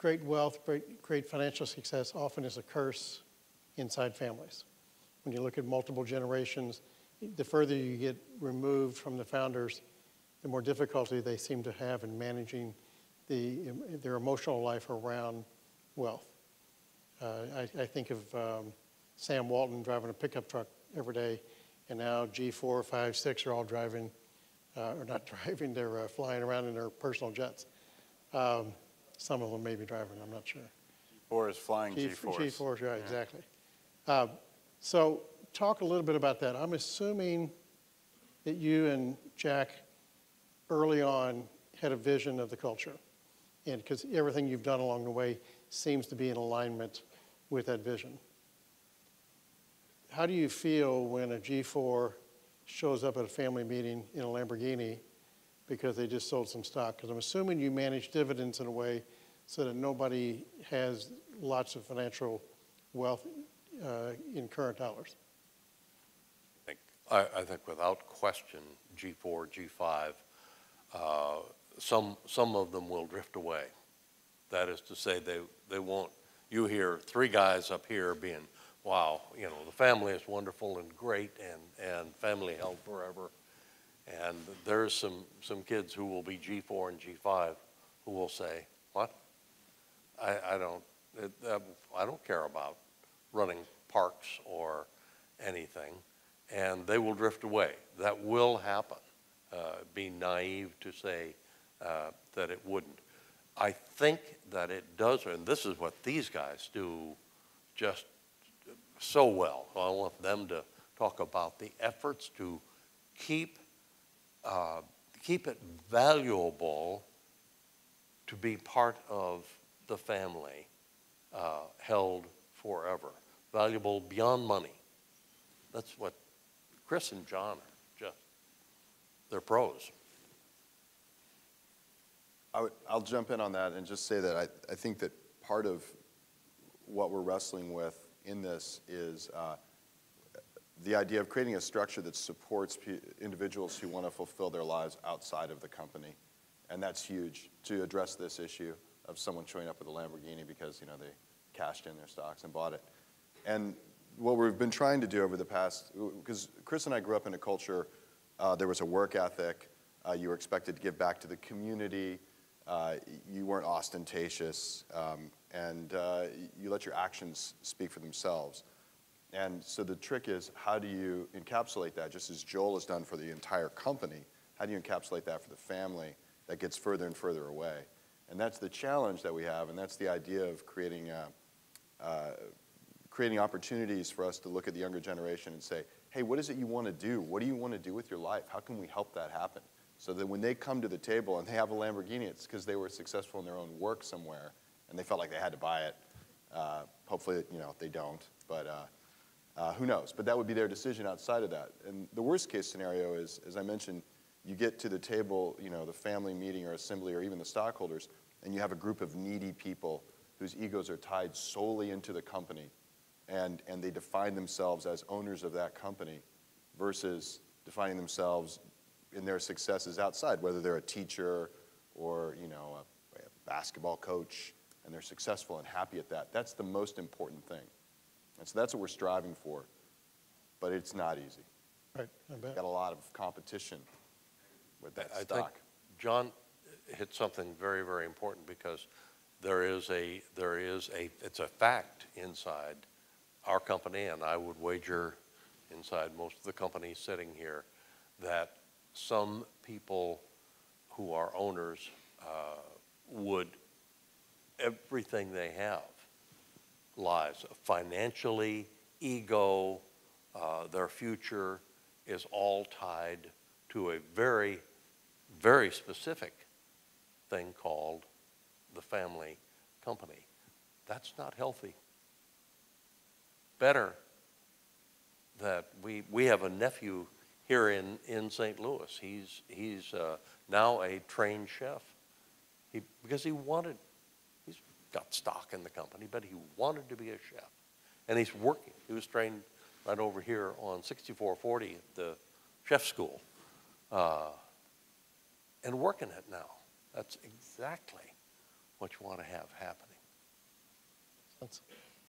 great wealth, great financial success often is a curse inside families. When you look at multiple generations, the further you get removed from the founders, the more difficulty they seem to have in managing their emotional life around wealth. I think of Sam Walton driving a pickup truck every day, and now G4, 5, 6 are all driving, or not driving, they're flying around in their personal jets. Some of them may be driving, I'm not sure. G4 is flying G4s. G4s, right, yeah. Exactly. So talk a little bit about that. I'm assuming that you and Jack early on had a vision of the culture, and because everything you've done along the way seems to be in alignment with that vision. How do you feel when a G4 shows up at a family meeting in a Lamborghini because they just sold some stock? Because I'm assuming you manage dividends in a way so that nobody has lots of financial wealth in current dollars. I think without question, G4, G5, some of them will drift away. That is to say, they won't. You hear 3 guys up here being, wow, you know, the family is wonderful and great and family held forever. And there's some kids who will be G4 and G5 who will say, what? I don't care about running parks or anything. And they will drift away. That will happen. Be naive to say that it wouldn't. I think that it does, and this is what these guys do just so well. I want them to talk about the efforts to keep it valuable to be part of the family, held forever, valuable beyond money. That's what Chris and John are just, they're pros. I'll jump in on that and just say that I think that part of what we're wrestling with in this is the idea of creating a structure that supports individuals who want to fulfill their lives outside of the company. And that's huge to address this issue of someone showing up with a Lamborghini because, you know, they cashed in their stocks and bought it. And what we've been trying to do over the past, because Chris and I grew up in a culture, there was a work ethic, you were expected to give back to the community, you weren't ostentatious, and you let your actions speak for themselves. And so the trick is, how do you encapsulate that, just as Joel has done for the entire company, how do you encapsulate that for the family that gets further and further away? And that's the challenge that we have, and that's the idea of creating opportunities for us to look at the younger generation and say, hey, what is it you want to do? What do you want to do with your life? How can we help that happen? So that when they come to the table and they have a Lamborghini, it's because they were successful in their own work somewhere and they felt like they had to buy it. Hopefully, you know, they don't, but who knows? But that would be their decision outside of that. And the worst case scenario is, as I mentioned, you get to the table, you know, the family meeting or assembly or even the stockholders, and you have a group of needy people whose egos are tied solely into the company, and they define themselves as owners of that company versus defining themselves in their successes outside, whether they're a teacher or, you know, a basketball coach, and they're successful and happy at that. That's the most important thing. And so that's what we're striving for, but it's not easy. Right, I bet. Got a lot of competition with that I stock. think John hit something very, very important, because it's a fact inside our company, and I would wager inside most of the companies sitting here, that some people who are owners would, everything they have, lives, financially, ego, their future is all tied to a very, very specific thing called the family company. That's not healthy. Better that we have a nephew here in St. Louis. He's now a trained chef. Because he's got stock in the company, but he wanted to be a chef. And he's working. He was trained right over here on 6440 at the chef school. And working it now. That's exactly what you want to have happening. That's-